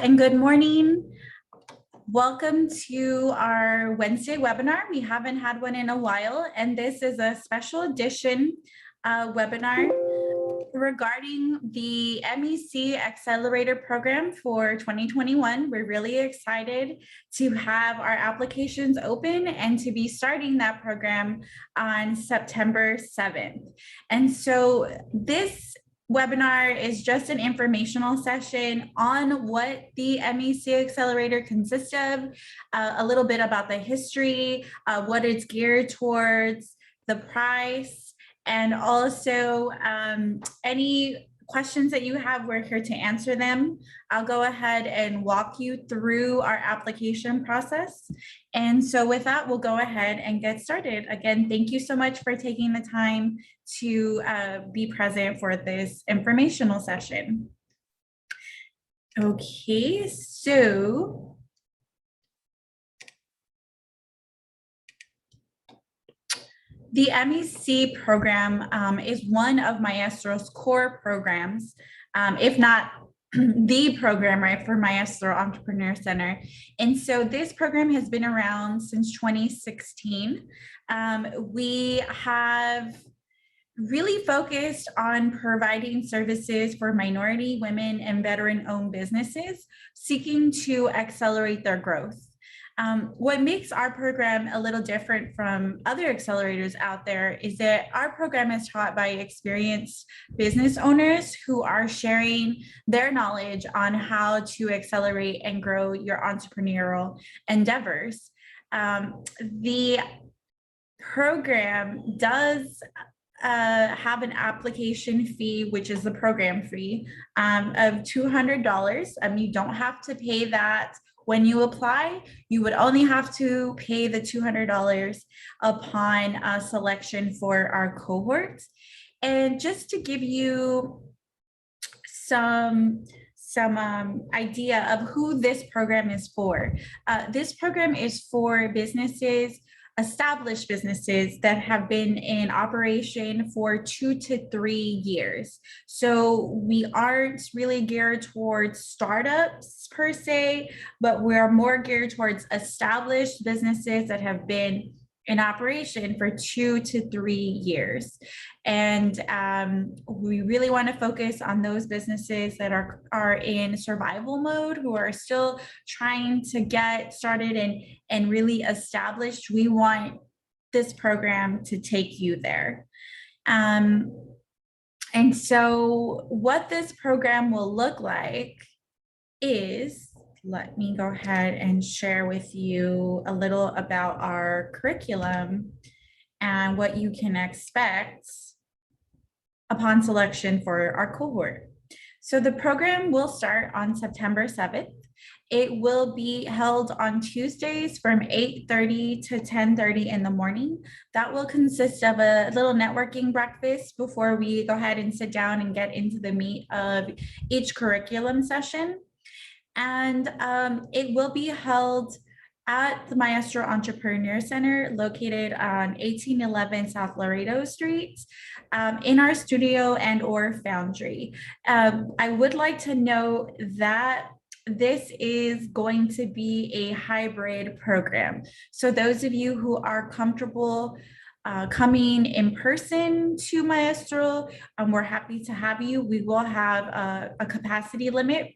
and good morning. Welcome to our Wednesday webinar. We haven't had one in a while, and this is a special edition webinar regarding the MEC Accelerator program for 2021. We're really excited to have our applications open and to be starting that program on September 7th. And so this webinar is just an informational session on what the MEC Accelerator consists of, a little bit about the history, what it's geared towards, the price, and also any questions that you have, we're here to answer them. I'll go ahead and walk you through our application process. And so with that, we'll go ahead and get started. Again, thank you so much for taking the time to be present for this informational session. Okay, so the MEC program is one of Maestro's core programs, if not the program, right, for Maestro Entrepreneur Center. And so this program has been around since 2016. We have really focused on providing services for minority, women, and veteran-owned businesses seeking to accelerate their growth. What makes our program a little different from other accelerators out there is that our program is taught by experienced business owners who are sharing their knowledge on how to accelerate and grow your entrepreneurial endeavors. The program does have an application fee, which is the program fee of $200. You don't have to pay that when you apply. You would only have to pay the $200 upon selection for our cohort. And just to give you some idea of who this program is for. This program is for businesses, established businesses that have been in operation for 2 to 3 years. So we aren't really geared towards startups per se, but we're more geared towards established businesses that have been in operation for 2 to 3 years. And we really want to focus on those businesses that are in survival mode, who are still trying to get started and really established. We want this program to take you there. And so what this program will look like is, let me go ahead and share with you a little about our curriculum and what you can expect upon selection for our cohort. So the program will start on September 7th. It will be held on Tuesdays from 8:30 to 10:30 in the morning. That will consist of a little networking breakfast before we go ahead and sit down and get into the meat of each curriculum session. And it will be held at the Maestro Entrepreneur Center, located on 1811 South Laredo Street, in our studio and or foundry. I would like to note that this is going to be a hybrid program. So those of you who are comfortable coming in person to Maestro, we're happy to have you. We will have a capacity limit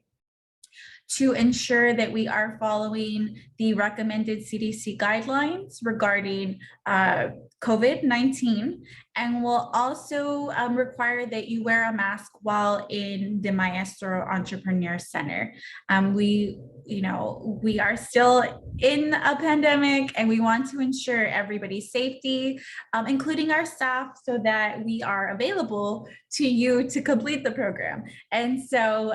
to ensure that we are following the recommended CDC guidelines regarding COVID-19, and will also require that you wear a mask while in the Maestro Entrepreneur Center. We are still in a pandemic, and we want to ensure everybody's safety, including our staff, so that we are available to you to complete the program. And so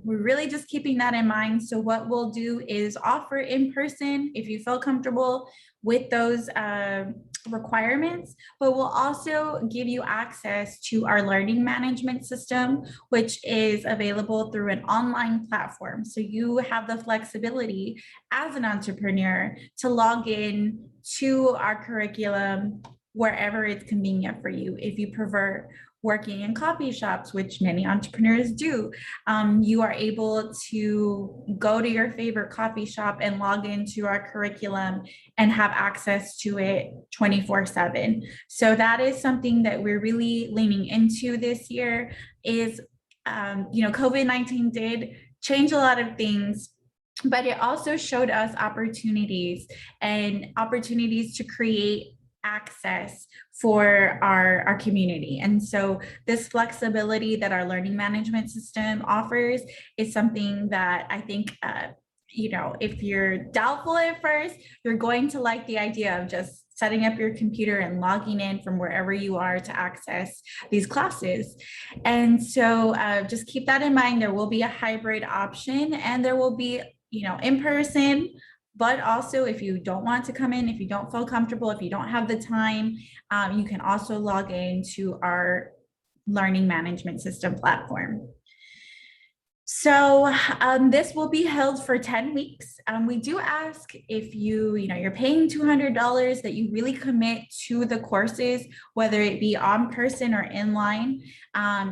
we're really just keeping that in mind. So what we'll do is offer in person if you feel comfortable with those requirements, but we'll also give you access to our learning management system, which is available through an online platform. So you have the flexibility as an entrepreneur to log in to our curriculum wherever it's convenient for you. If you prefer working in coffee shops, which many entrepreneurs do. You are able to go to your favorite coffee shop and log into our curriculum and have access to it 24/7. So that is something that we're really leaning into this year is, COVID-19 did change a lot of things, but it also showed us opportunities to create access for our community. And so this flexibility that our learning management system offers is something that I think, if you're doubtful at first, you're going to like the idea of just setting up your computer and logging in from wherever you are to access these classes. And so just keep that in mind. There will be a hybrid option, and there will be, in person, but also if you don't want to come in, if you don't feel comfortable, if you don't have the time, you can also log into our learning management system platform. So this will be held for 10 weeks. We do ask if you're paying $200 that you really commit to the courses, whether it be on person or in-line.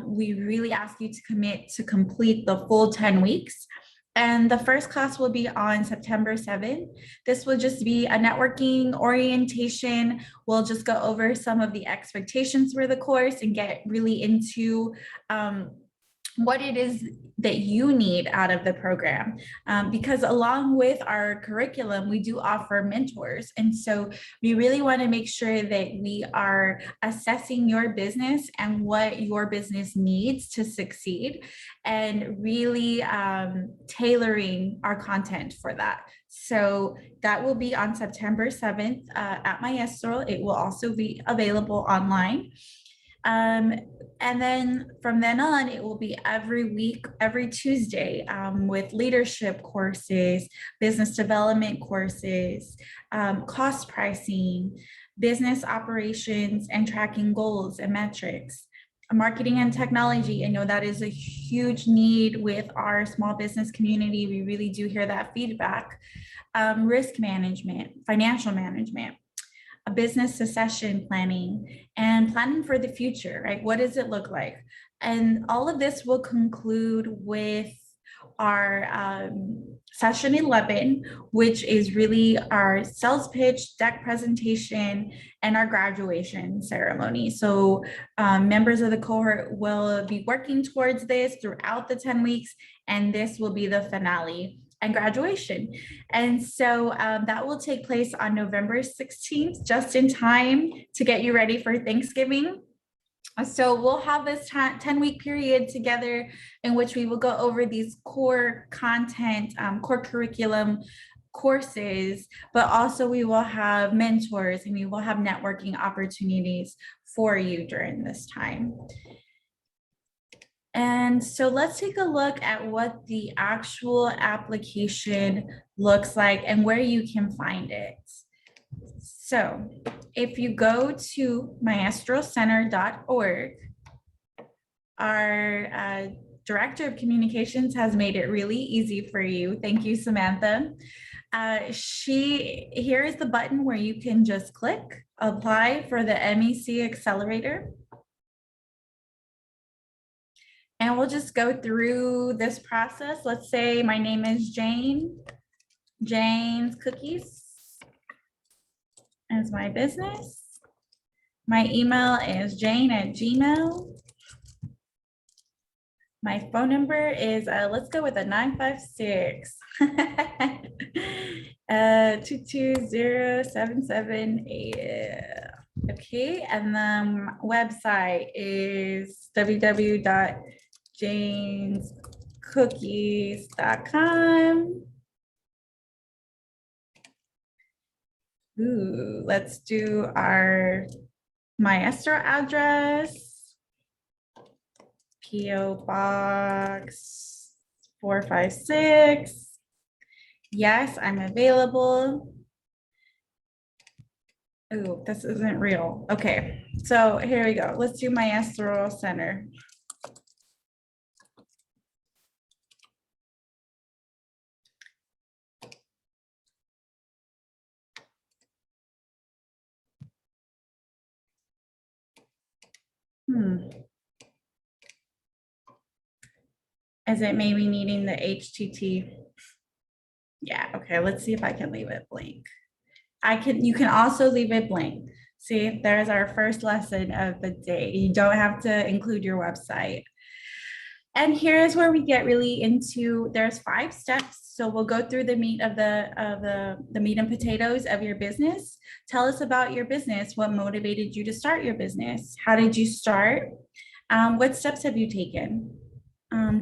We really ask you to commit to complete the full 10 weeks. And the first class will be on September 7th. This will just be a networking orientation. We'll just go over some of the expectations for the course and get really into what it is that you need out of the program. Because along with our curriculum, we do offer mentors. And so we really want to make sure that we are assessing your business and what your business needs to succeed, and really tailoring our content for that. So that will be on September 7th at Maestro. It will also be available online. And then from then on, it will be every week, every Tuesday, with leadership courses, business development courses, cost pricing, business operations, and tracking goals and metrics. Marketing and technology, I know that is a huge need with our small business community. We really do hear that feedback. Risk management, financial management, a business succession planning, and planning for the future, right? What does it look like? And all of this will conclude with our session 11, which is really our sales pitch, deck presentation, and our graduation ceremony. So members of the cohort will be working towards this throughout the 10 weeks, and this will be the finale and graduation. And so that will take place on November 16th, just in time to get you ready for Thanksgiving. So we'll have this 10-week period together in which we will go over these core content, core curriculum courses, but also we will have mentors and we will have networking opportunities for you during this time. And so let's take a look at what the actual application looks like and where you can find it. So if you go to maestrocenter.org, our Director of Communications has made it really easy for you. Thank you, Samantha. Here is the button where you can just click apply for the MEC Accelerator. And we'll just go through this process. Let's say my name is Jane, Jane's Cookies is my business. My email is jane@gmail. My phone number is, let's go with a 956 2207788. Okay, and then website is www.janescookies.com. Ooh, let's do our Maestro address. PO Box 456. Yes, I'm available. Oh, this isn't real. Okay, so here we go. Let's do Maestro Center. Is it maybe needing the HTT? Yeah, okay, let's see if I can leave it blank. You can also leave it blank. See, there's our first lesson of the day. You don't have to include your website. And here's where we get really into, there's 5 steps. So we'll go through the meat of the meat and potatoes of your business. Tell us about your business. What motivated you to start your business? How did you start? What steps have you taken?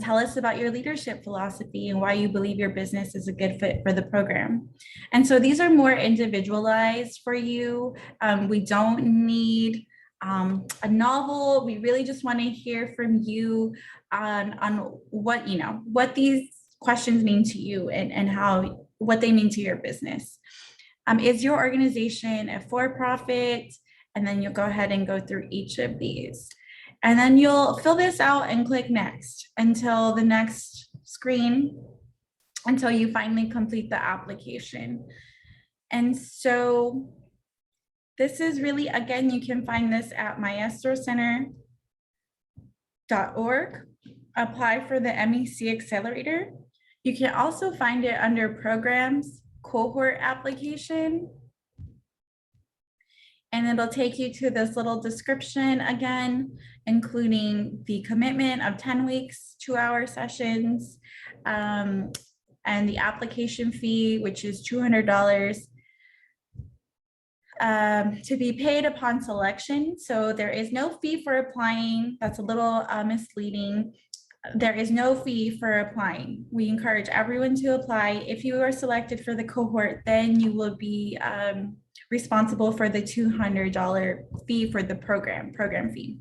Tell us about your leadership philosophy and why you believe your business is a good fit for the program. And so these are more individualized for you. We don't need a novel. We really just want to hear from you on what, what these questions mean to you and what they mean to your business. Is your organization a for-profit? And then you'll go ahead and go through each of these. And then you'll fill this out and click next until the next screen, until you finally complete the application. And so this is really, again, you can find this at maestrocenter.org. Apply for the MEC Accelerator. You can also find it under Programs, Cohort Application. And it'll take you to this little description again, including the commitment of 10 weeks, 2-hour sessions, and the application fee, which is $200 to be paid upon selection. So there is no fee for applying. That's a little misleading. There is no fee for applying. We encourage everyone to apply. If you are selected for the cohort, then you will be responsible for the $200 fee for the program fee.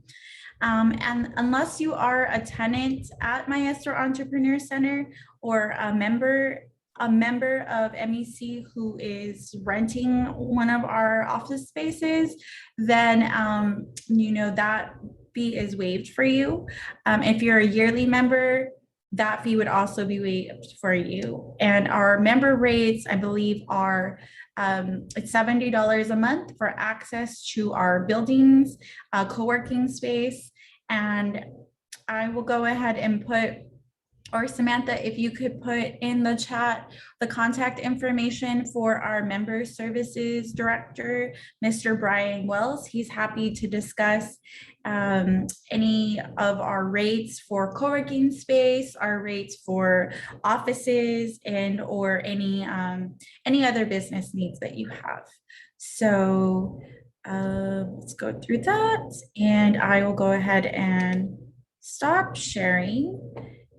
And unless you are a tenant at Maestro Entrepreneur Center or a member of MEC who is renting one of our office spaces, then that fee is waived for you. If you're a yearly member, that fee would also be waived for you. And our member rates, I believe, are it's $70 a month for access to our buildings, co-working space. And I will go ahead and put, or Samantha, if you could put in the chat the contact information for our member services director, Mr. Brian Wells. He's happy to discuss any of our rates for co-working space, our rates for offices, and or any other business needs that you have. So let's go through that, and I will go ahead and stop sharing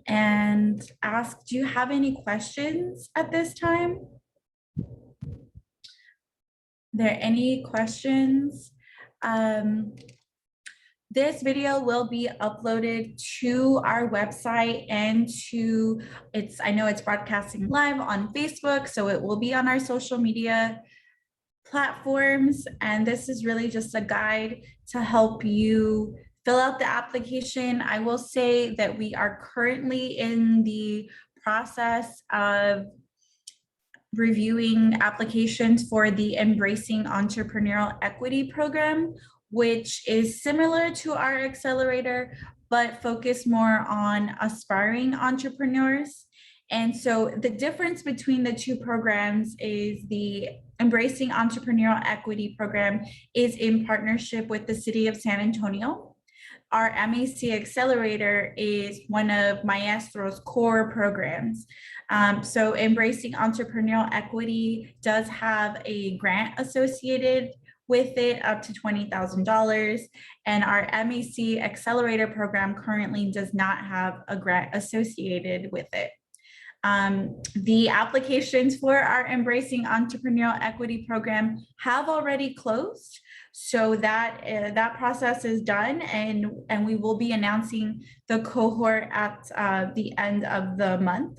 and ask, do you have any questions at this time? Are there any questions? This video will be uploaded to our website and I know it's broadcasting live on Facebook, so it will be on our social media platforms. And this is really just a guide to help you fill out the application. I will say that we are currently in the process of reviewing applications for the Embracing Entrepreneurial Equity program, which is similar to our accelerator, but focused more on aspiring entrepreneurs. And so the difference between the two programs is the Embracing Entrepreneurial Equity program is in partnership with the City of San Antonio. Our MEC Accelerator is one of Maestro's core programs. So Embracing Entrepreneurial Equity does have a grant associated with it up to $20,000. And our MEC Accelerator program currently does not have a grant associated with it. The applications for our Embracing Entrepreneurial Equity program have already closed. So that process is done, and we will be announcing the cohort at the end of the month.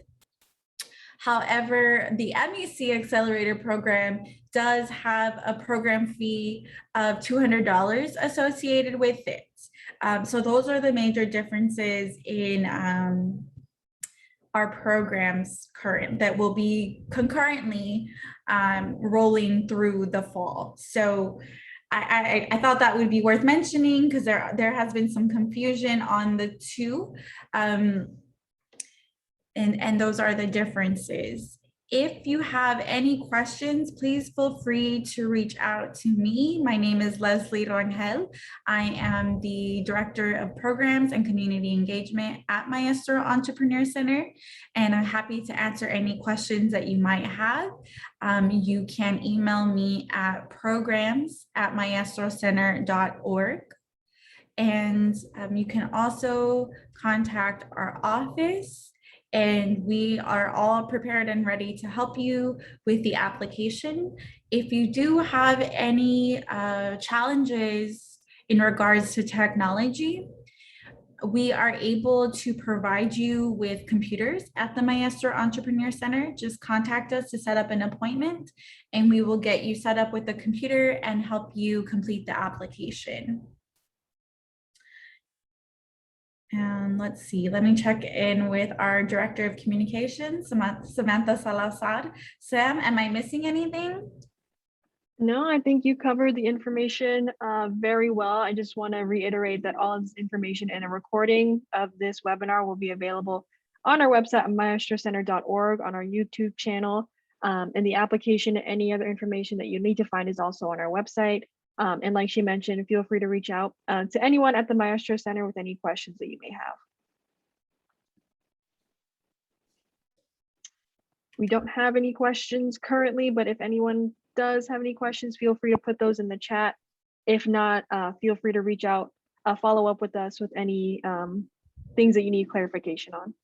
However, the MEC Accelerator program does have a program fee of $200 associated with it. So those are the major differences in our programs that will be concurrently rolling through the fall. So I thought that would be worth mentioning because there has been some confusion on the two. and those are the differences. If you have any questions, please feel free to reach out to me. My name is Leslie Rangel. I am the Director of Programs and Community Engagement at Maestro Entrepreneur Center, and I'm happy to answer any questions that you might have. You can email me at programs@maestrocenter.org. And you can also contact our office, and we are all prepared and ready to help you with the application. If you do have any challenges in regards to technology, we are able to provide you with computers at the Maestro Entrepreneur Center. Just contact us to set up an appointment, and we will get you set up with a computer and help you complete the application. And let's see, let me check in with our Director of Communications, Samantha Salazar. Sam, am I missing anything? No, I think you covered the information very well. I just want to reiterate that all of this information and a recording of this webinar will be available on our website at maestrocenter.org, on our YouTube channel, and the application and any other information that you need to find is also on our website. And like she mentioned, feel free to reach out to anyone at the Maestro Center with any questions that you may have. We don't have any questions currently, but if anyone does have any questions, feel free to put those in the chat. If not, feel free to reach out, follow up with us with any things that you need clarification on.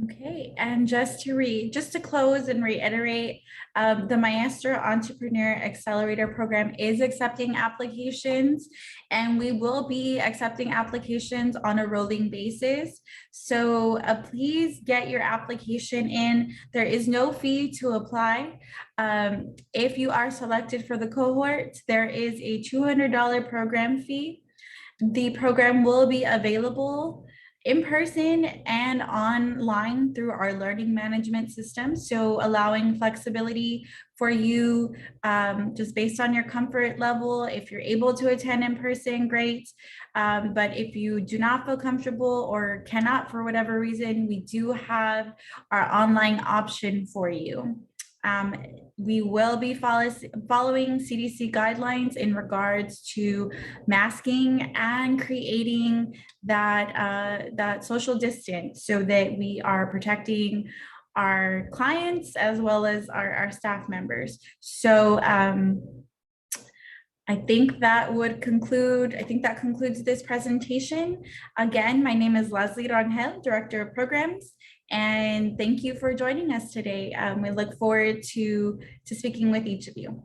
Okay, and just to close and reiterate, the Maestro Entrepreneur Accelerator program is accepting applications, and we will be accepting applications on a rolling basis. So please get your application in. There is no fee to apply. If you are selected for the cohort, there is a $200 program fee. The program will be available in person and online through our learning management system. So allowing flexibility for you just based on your comfort level. If you're able to attend in person, great. But if you do not feel comfortable or cannot for whatever reason, we do have our online option for you. We will be following CDC guidelines in regards to masking and creating that social distance so that we are protecting our clients as well as our staff members. So I think that concludes this presentation. Again, my name is Leslie Rangel, Director of Programs, and thank you for joining us today. We look forward to speaking with each of you.